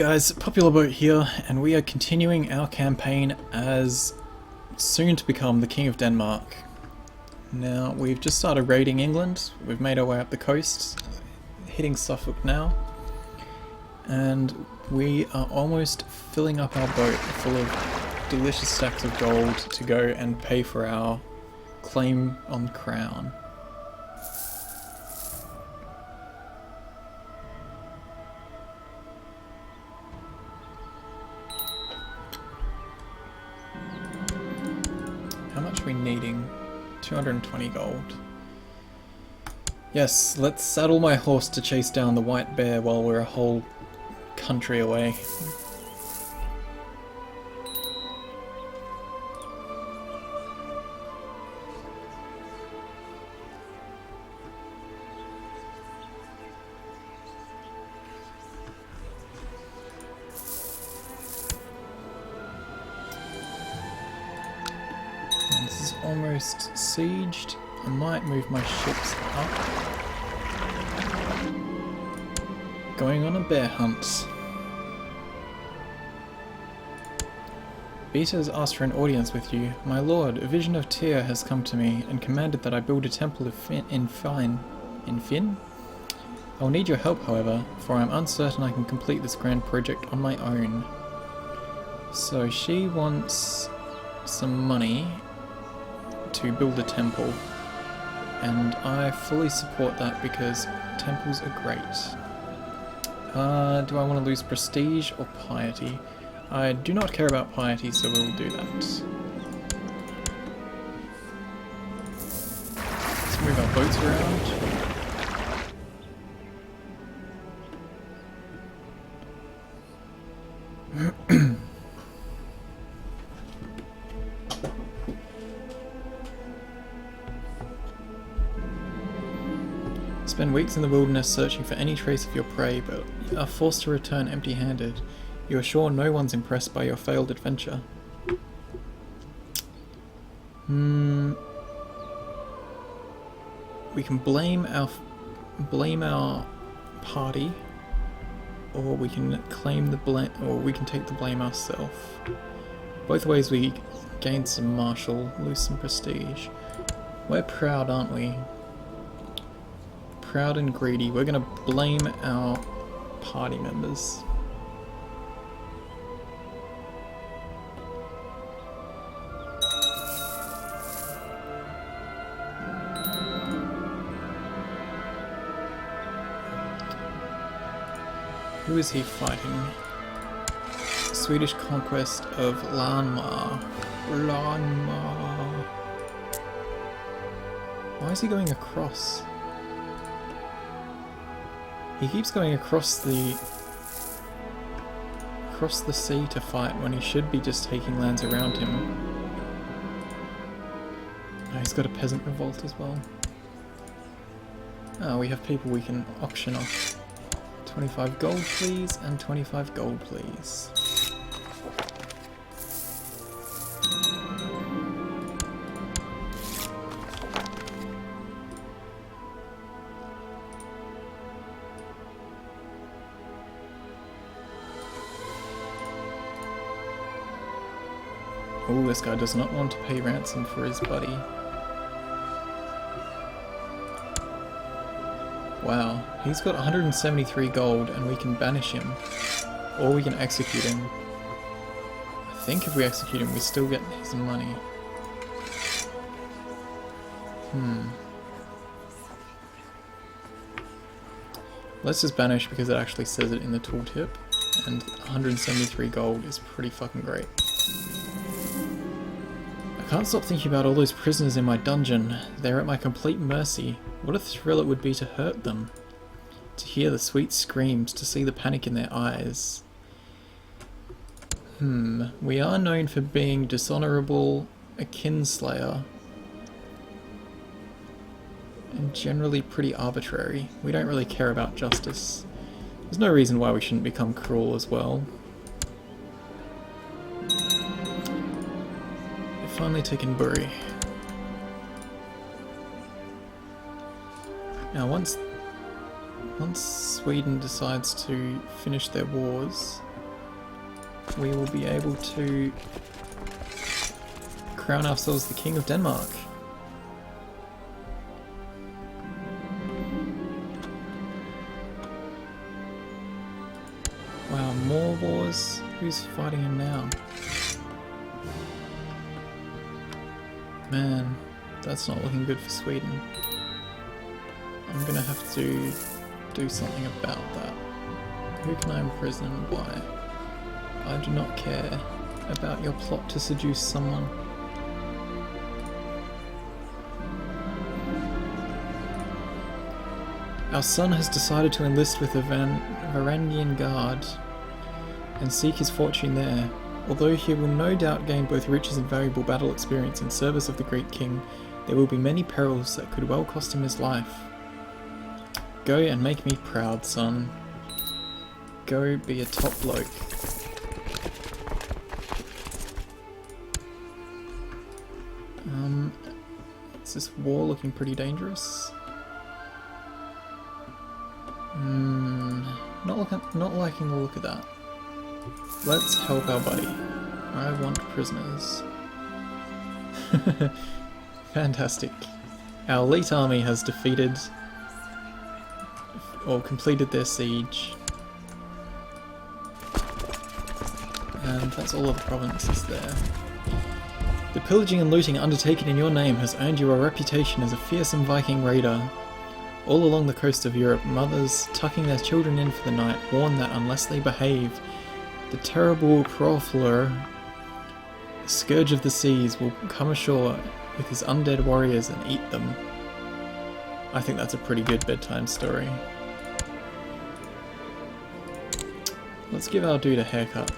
Guys, Popular Boat here, and we are continuing our campaign as soon to become the King of Denmark. Now, we've just started raiding England, we've made our way up the coast, hitting Suffolk now, and we are almost filling up our boat full of delicious stacks of gold to go and pay for our claim on crown. How much are we needing? 220 gold. Yes, let's saddle my horse to chase down the white bear while we're a whole country away. This is almost sieged. I might move my ships up. Going on a bear hunt. Beta has asked for an audience with you. My lord, a vision of Tyr has come to me and commanded that I build a temple in Finn? I will need your help, however, for I am uncertain I can complete this grand project on my own. So she wants some money to build a temple, and I fully support that because temples are great. Do I want to lose prestige or piety? I do not care about piety, so we'll do that. Let's move our boats around. Spend weeks in the wilderness searching for any trace of your prey, but are forced to return empty-handed. You are sure no one's impressed by your failed adventure. We can blame our party, or we can claim the blame, or we can take the blame ourselves. Both ways we gain some martial, lose some prestige. We're proud, aren't we? Proud and greedy. We're gonna blame our party members. Who is he fighting? Swedish conquest of Lanmar. Why is he going across? He keeps going across the sea to fight when he should be just taking lands around him. Oh, he's got a peasant revolt as well. Oh, we have people we can auction off. 25 gold please, and 25 gold please. Oh, this guy does not want to pay ransom for his buddy. Wow, he's got 173 gold and we can banish him. Or we can execute him. I think if we execute him we still get his money. Let's just banish because it actually says it in the tooltip. And 173 gold is pretty fucking great. I can't stop thinking about all those prisoners in my dungeon. They're at my complete mercy. What a thrill it would be to hurt them. To hear the sweet screams, to see the panic in their eyes. We are known for being dishonourable, a kinslayer, and generally pretty arbitrary. We don't really care about justice. There's no reason why we shouldn't become cruel as well. Finally taken Bury. Now once Sweden decides to finish their wars, we will be able to crown ourselves the King of Denmark. Wow, more wars? Who's fighting him now? Man, that's not looking good for Sweden. I'm gonna have to do something about that. Who can I imprison and why? I do not care about your plot to seduce someone. Our son has decided to enlist with the Varangian Guard and seek his fortune there. Although he will no doubt gain both riches and valuable battle experience in service of the great king, there will be many perils that could well cost him his life. Go and make me proud, son. Go be a top bloke. Is this war looking pretty dangerous? Not liking the look of that. Let's help our buddy. I want prisoners. Fantastic. Our elite army has defeated or completed their siege. And that's all of the provinces there. The pillaging and looting undertaken in your name has earned you a reputation as a fearsome Viking raider. All along the coast of Europe, mothers, tucking their children in for the night, warn that unless they behave, the terrible Hrolfr, scourge of the seas, will come ashore with his undead warriors and eat them. I think that's a pretty good bedtime story. Let's give our dude a haircut.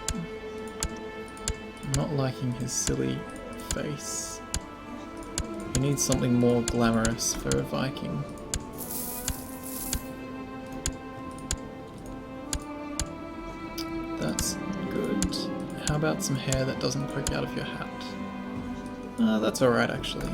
I'm not liking his silly face. He needs something more glamorous for a Viking. That's good. How about some hair that doesn't poke out of your hat? That's alright actually.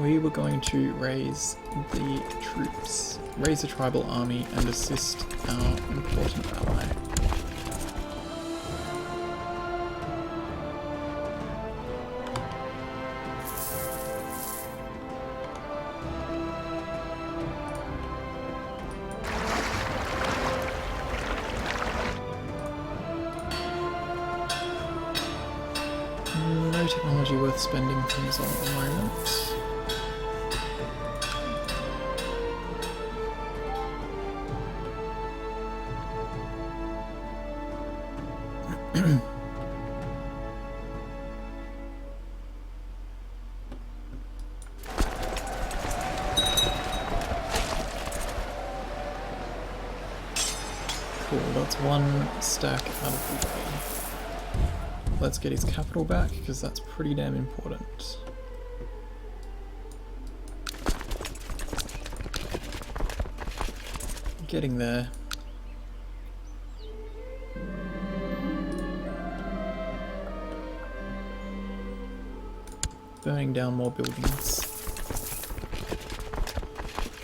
We were going to raise the troops, raise a tribal army and assist our important ally. No technology worth spending things on at the moment. Cool, that's one stack out of the way. Let's get his capital back, because that's pretty damn important. Getting there. Burning down more buildings.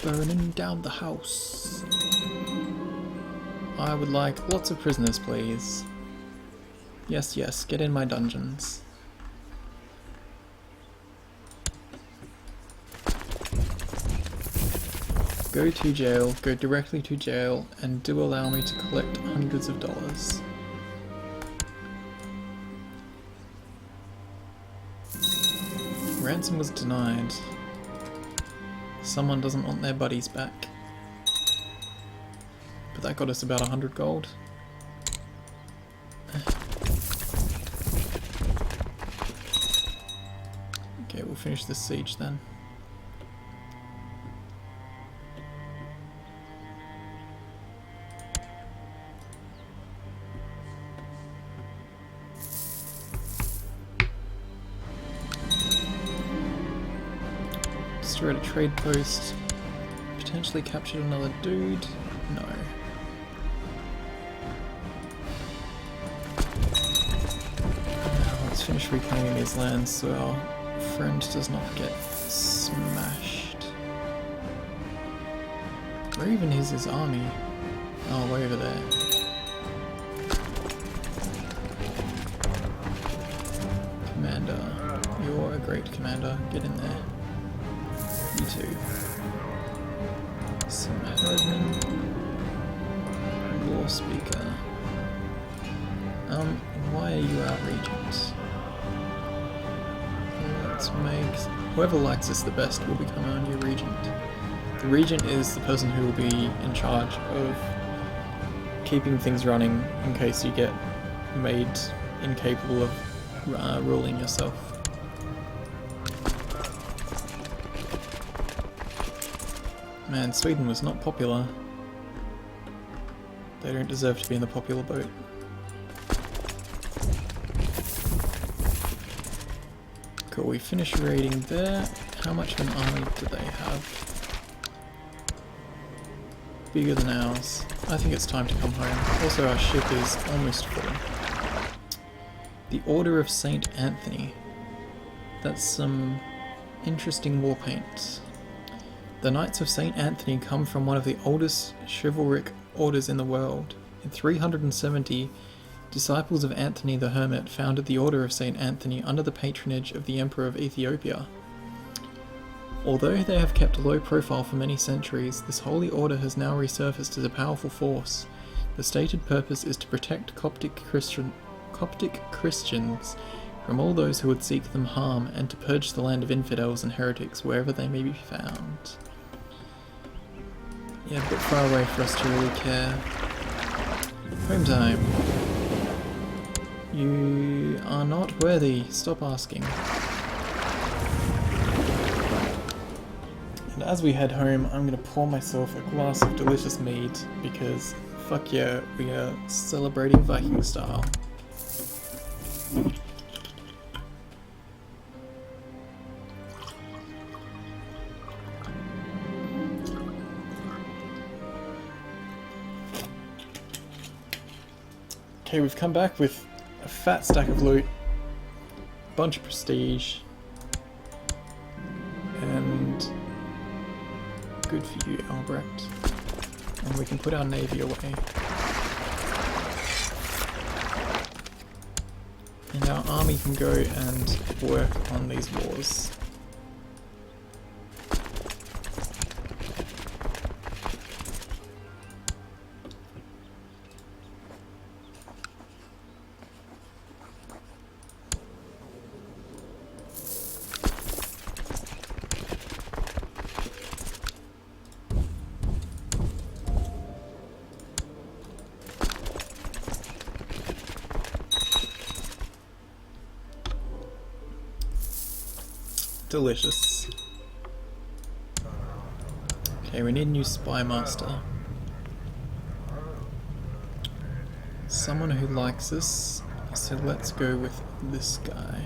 Burning down the house. I would like lots of prisoners, please. Yes, yes, get in my dungeons. Go to jail, go directly to jail, and do allow me to collect hundreds of dollars. Ransom was denied. Someone doesn't want their buddies back. But that got us about 100 gold. Okay, we'll finish this siege then. Destroyed a trade post. Potentially captured another dude. No. Now let's finish reclaiming these lands so our friend does not get smashed. Where even is his army? Oh, way over there. Commander. You're a great commander. Get in there. You too. Some herdmen. Law speaker. Why are you our regent? Let's make... Whoever likes us the best will become our new regent. The regent is the person who will be in charge of keeping things running in case you get made incapable of ruling yourself. Man, Sweden was not popular. They don't deserve to be in the popular boat. Cool, we finished raiding there. How much of an army do they have? Bigger than ours. I think it's time to come home. Also, our ship is almost full. The Order of Saint Anthony. That's some interesting war paint. The Knights of Saint Anthony come from one of the oldest chivalric orders in the world. In 370, disciples of Anthony the Hermit founded the Order of Saint Anthony under the patronage of the Emperor of Ethiopia. Although they have kept a low profile for many centuries, this holy order has now resurfaced as a powerful force. The stated purpose is to protect Coptic Christians from all those who would seek them harm, and to purge the land of infidels and heretics wherever they may be found. Yeah, a bit far away for us to really care. Home time. You are not worthy. Stop asking. And as we head home, I'm going to pour myself a glass of delicious mead because, fuck yeah, we are celebrating Viking style. Okay, we've come back with a fat stack of loot, bunch of prestige, and good for you, Albrecht. And we can put our navy away. And our army can go and work on these wars. Delicious. Okay, we need a new spy master. Someone who likes us, so let's go with this guy.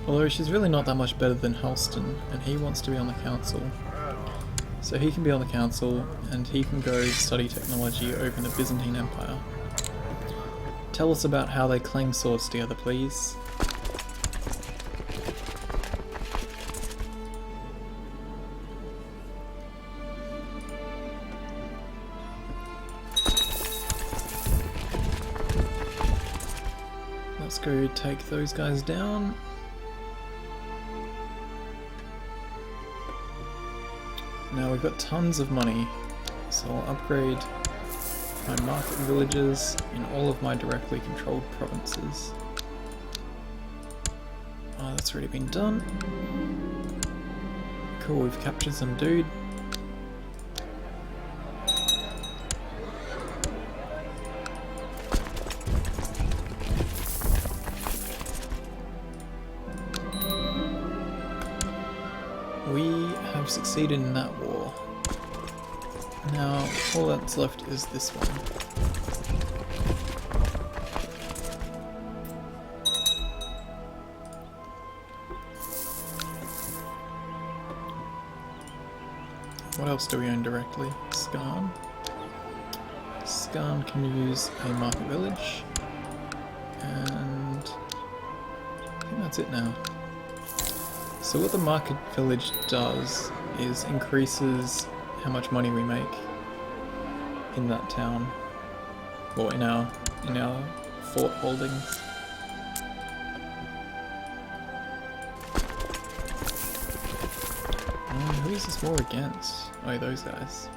Although she's really not that much better than Halston, and he wants to be on the council. So he can be on the council, and he can go study technology over in the Byzantine Empire. Tell us about how they clang swords together, please. Let's go take those guys down. Now we've got tons of money, so I'll upgrade my market villages in all of my directly controlled provinces. Oh, that's already been done. Cool, we've captured some dude. We have succeeded in that war. Now, all that's left is this one. What else do we own directly? Skarn. Skarn can use a market village. And I think that's it now. So what the market village does is increases how much money we make in that town, or in our fort holdings. Who is this war against? Oh, those guys.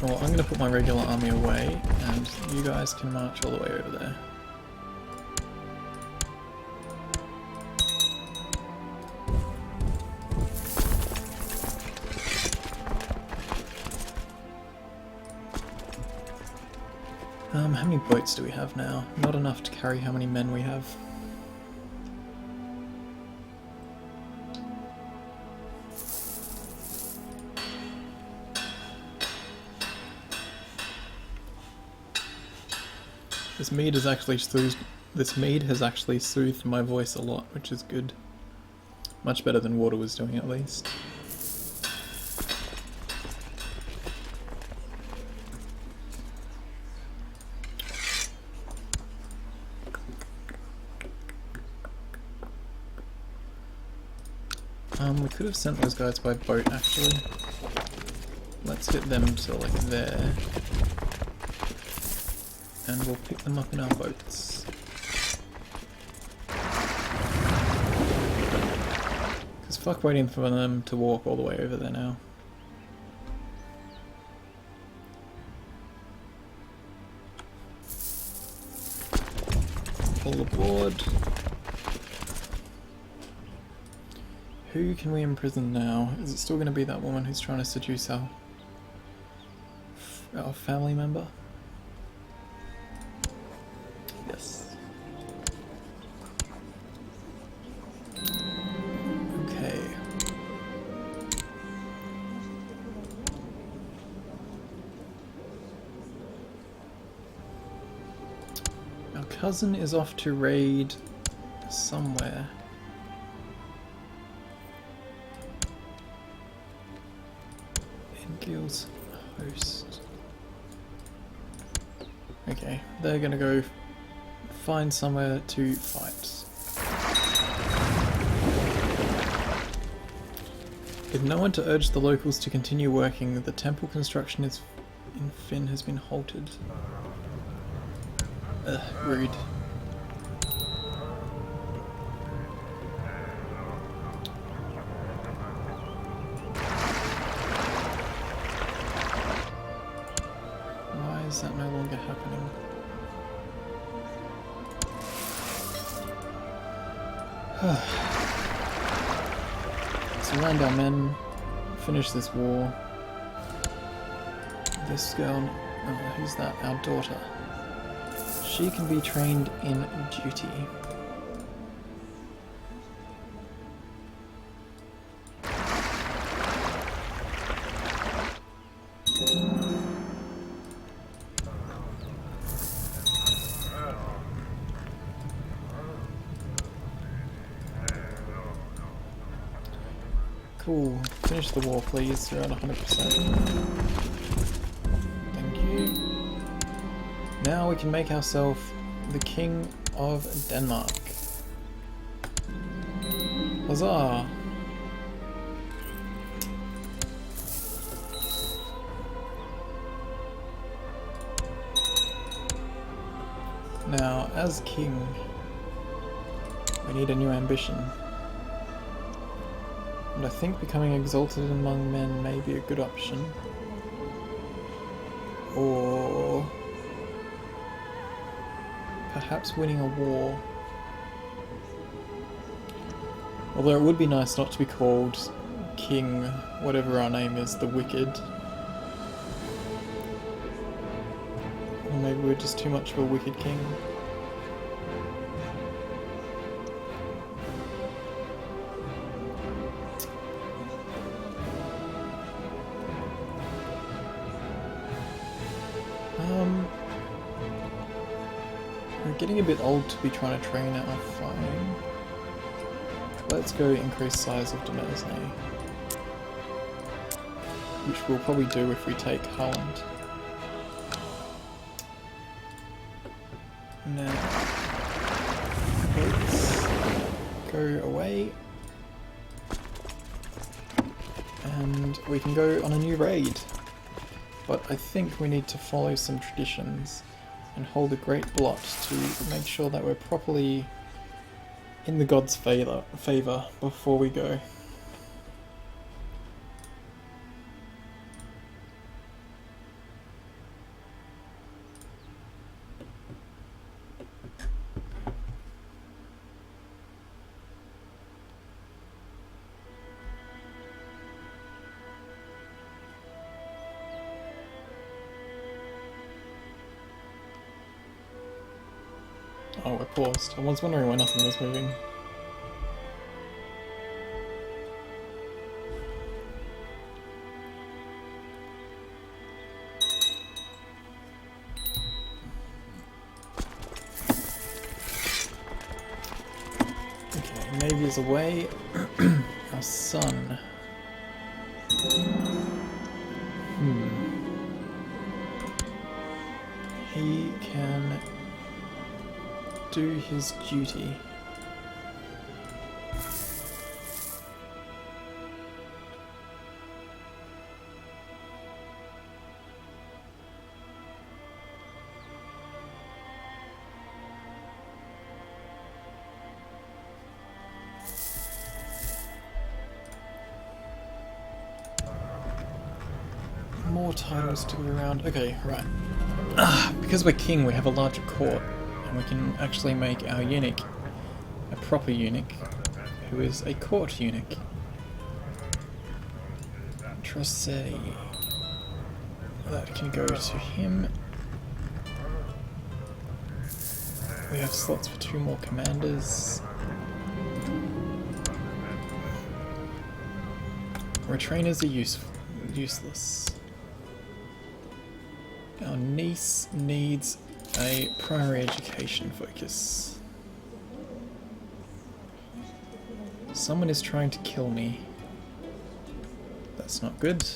Well, I'm going to put my regular army away, and you guys can march all the way over there. How many boats do we have now? Not enough to carry how many men we have. This mead has actually soothed my voice a lot, which is good. Much better than water was doing, at least. We could have sent those guys by boat, actually. Let's get them to, like, there. And we'll pick them up in our boats. Because fuck waiting for them to walk all the way over there now. All aboard. Who can we imprison now? Is it still going to be that woman who's trying to seduce our family member? Yes. Okay. Our cousin is off to raid somewhere. Guild's host. Okay, they're gonna go find somewhere to fight. With no one to urge the locals to continue working, the temple construction in Finn has been halted. Rude. Is that no longer happening? Surround our men, finish this war. This girl, who's that? Our daughter. She can be trained in duty. Cool. Finish the war, please. You're at 100%. Thank you. Now we can make ourselves the King of Denmark. Huzzah! Now, as king, we need a new ambition. And I think becoming exalted among men may be a good option. Or perhaps winning a war. Although it would be nice not to be called King, whatever our name is, the Wicked. Or maybe we're just too much of a wicked king. We're getting a bit old to be trying to train our farming. Let's go increase size of Demesne, which we'll probably do if we take Holland. Now, boats. go away. And we can go on a new raid. But I think we need to follow some traditions and hold a great blot to make sure that we're properly in the gods' favour before we go. Oh, we're paused. I was wondering why nothing was moving. Okay, Navy is away. Our son. He can do his duty. More titles to go around. Okay, right. Because we're king, we have a larger court. And we can actually make our eunuch a proper eunuch, who is a court eunuch. Crusader. That can go to him. We have slots for 2 more commanders. Retrainers are useless. Our niece needs a primary education focus. Someone is trying to kill me. That's not good.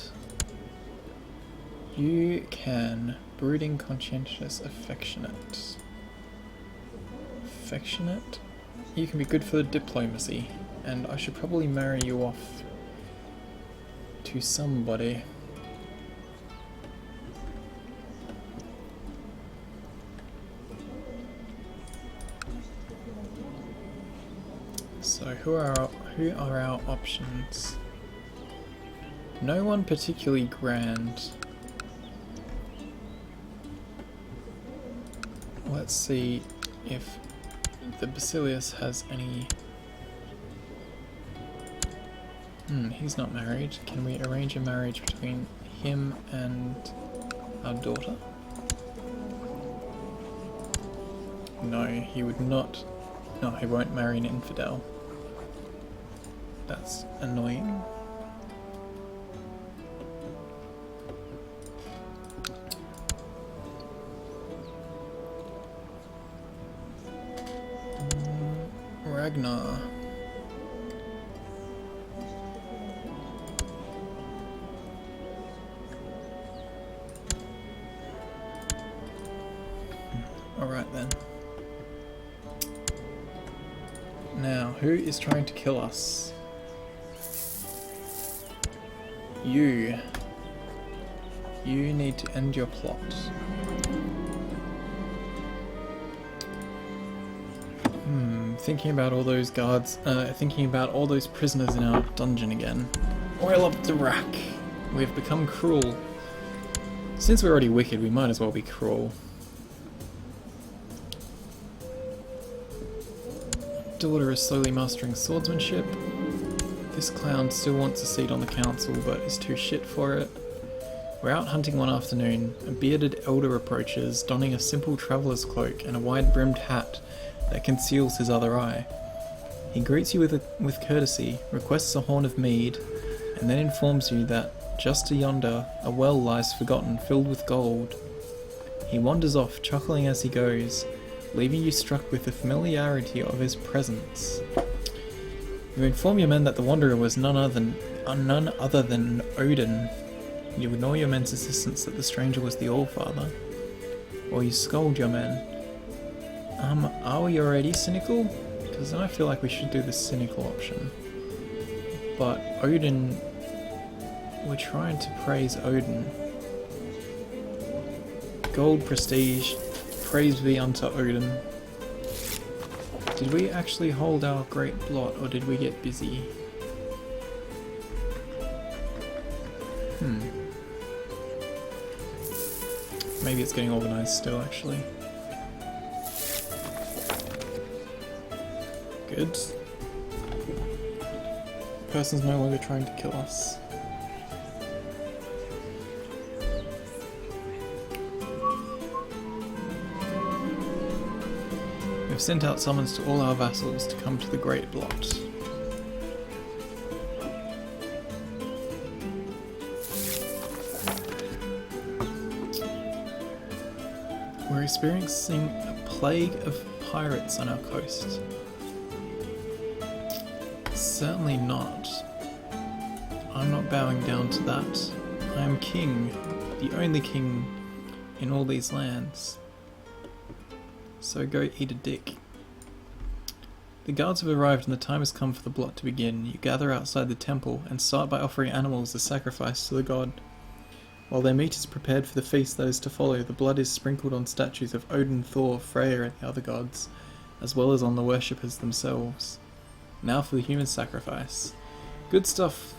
You can brooding, conscientious, affectionate. Affectionate? You can be good for the diplomacy, and I should probably marry you off to somebody. So who are our options? No one particularly grand. Let's see if the Basilius has any... he's not married. Can we arrange a marriage between him and our daughter? No, he would not. No, he won't marry an infidel. That's annoying. Ragnar. Alright then. Now, who is trying to kill us? You need to end your plot. Thinking about all those guards, thinking about all those prisoners in our dungeon again. Oil up the rack. We've become cruel. Since we're already wicked, we might as well be cruel. Daughter is slowly mastering swordsmanship. This clown still wants a seat on the council, but is too shit for it. We're out hunting one afternoon. A bearded elder approaches, donning a simple traveller's cloak and a wide-brimmed hat that conceals his other eye. He greets you with courtesy, requests a horn of mead, and then informs you that just yonder a well lies forgotten, filled with gold. He wanders off, chuckling as he goes, leaving you struck with the familiarity of his presence. You inform your men that the wanderer was none other than Odin. You ignore your men's insistence that the stranger was the Allfather. Or you scold your men. Are we already cynical? Because then I feel like we should do the cynical option. But Odin... We're trying to praise Odin. Gold prestige, praise be unto Odin. Did we actually hold our great blot, or did we get busy? Maybe it's getting organised still, actually. Good. The person's no longer trying to kill us. We've sent out summons to all our vassals to come to the Great Blot. We're experiencing a plague of pirates on our coast. Certainly not. I'm not bowing down to that. I am king, the only king in all these lands. So go eat a dick. The guards have arrived and the time has come for the blot to begin. You gather outside the temple and start by offering animals as sacrifice to the god. While their meat is prepared for the feast that is to follow, the blood is sprinkled on statues of Odin, Thor, Freyr and the other gods, as well as on the worshippers themselves. Now for the human sacrifice. Good stuff.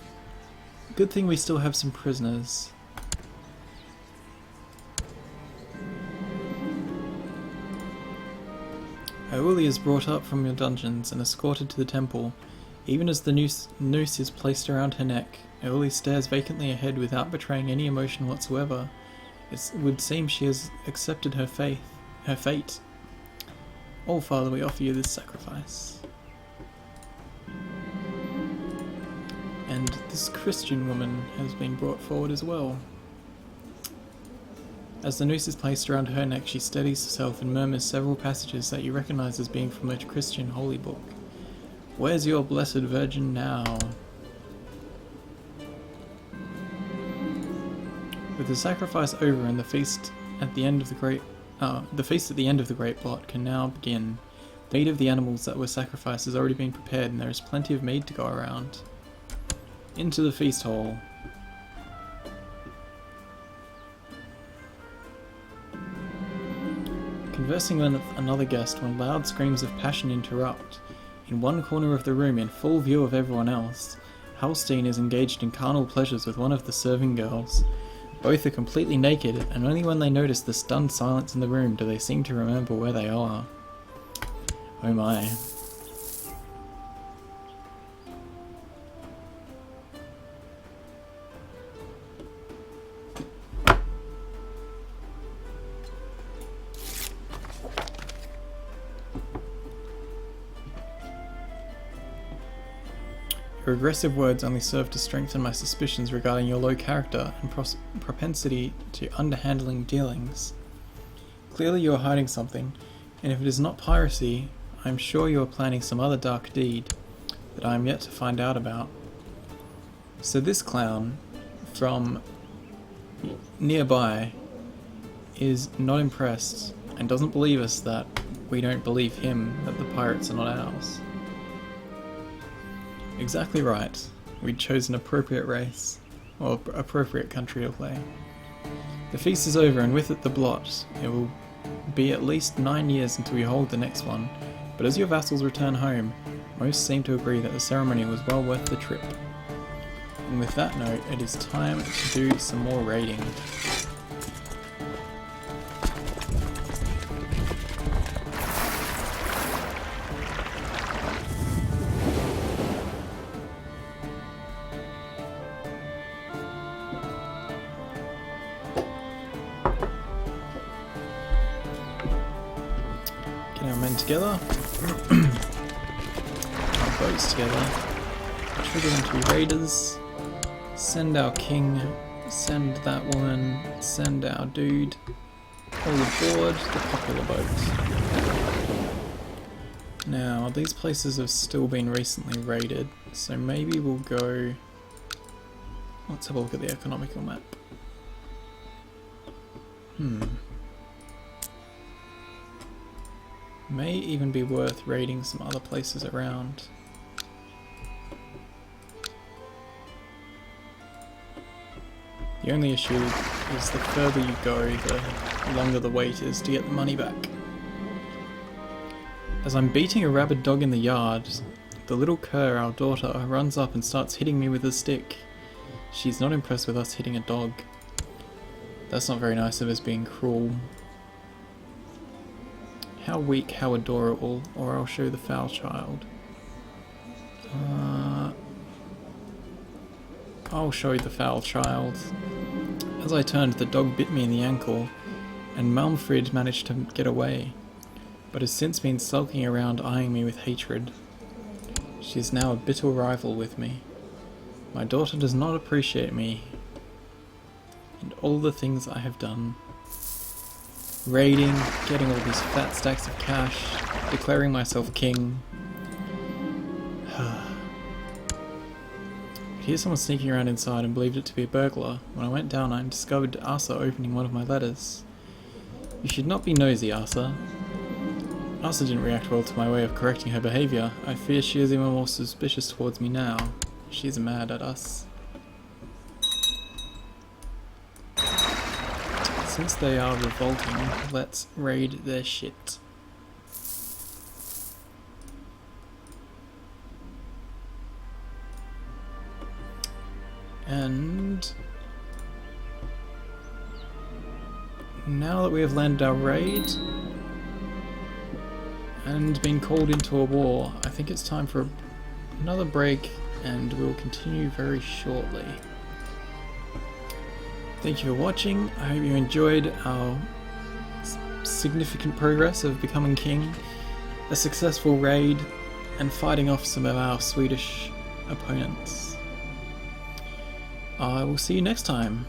Good thing we still have some prisoners. Auli is brought up from your dungeons and escorted to the temple. Even as the noose is placed around her neck, Auli stares vacantly ahead without betraying any emotion whatsoever. It would seem she has accepted her fate. All Father, we offer you this sacrifice. And this Christian woman has been brought forward as well. As the noose is placed around her neck, she steadies herself and murmurs several passages that you recognize as being from the Christian holy book. Where's your blessed virgin now? With the sacrifice over and the feast at the end of the great blot can now begin. The meat of the animals that were sacrificed has already been prepared, and there is plenty of meat to go around. Into the feast hall. Conversing with another guest when loud screams of passion interrupt. In one corner of the room, in full view of everyone else, Halstein is engaged in carnal pleasures with one of the serving girls. Both are completely naked, and only when they notice the stunned silence in the room do they seem to remember where they are. Oh my. Your aggressive words only serve to strengthen my suspicions regarding your low character and propensity to underhandling dealings. Clearly you are hiding something, and if it is not piracy, I am sure you are planning some other dark deed that I am yet to find out about. So this clown from nearby is not impressed and doesn't believe us that we don't believe him that the pirates are not ours. Exactly right. We'd chosen an appropriate race, or appropriate country to play. The feast is over, and with it the blot. It will be at least 9 years until we hold the next one, but as your vassals return home, most seem to agree that the ceremony was well worth the trip. And with that note, it is time to do some more raiding. Our men together, our boats together, trigger them to be raiders, send our king, send that woman, send our dude, all aboard the popular boat. Now, these places have still been recently raided, so maybe we'll go... Let's have a look at the economical map. May even be worth raiding some other places around. The only issue is the further you go, the longer the wait is to get the money back. As I'm beating a rabid dog in the yard, the little cur, our daughter, runs up and starts hitting me with a stick. She's not impressed with us hitting a dog. That's not very nice of us being cruel. How weak, how adorable, or I'll show the foul child. I'll show you the foul child. As I turned, the dog bit me in the ankle, and Malmfrid managed to get away, but has since been sulking around eyeing me with hatred. She is now a bitter rival with me. My daughter does not appreciate me, and all the things I have done. Raiding, getting all these fat stacks of cash, declaring myself king. Here's someone sneaking around inside and believed it to be a burglar. When I went down, I discovered Asa opening one of my letters. You should not be nosy, Asa. Asa didn't react well to my way of correcting her behaviour. I fear she is even more suspicious towards me now. She's mad at us. Since they are revolting, let's raid their shit. And now that we have landed our raid and been called into a war, I think it's time for another break, and we'll continue very shortly. Thank you for watching. I hope you enjoyed our significant progress of becoming king, a successful raid, and fighting off some of our Swedish opponents. I will see you next time.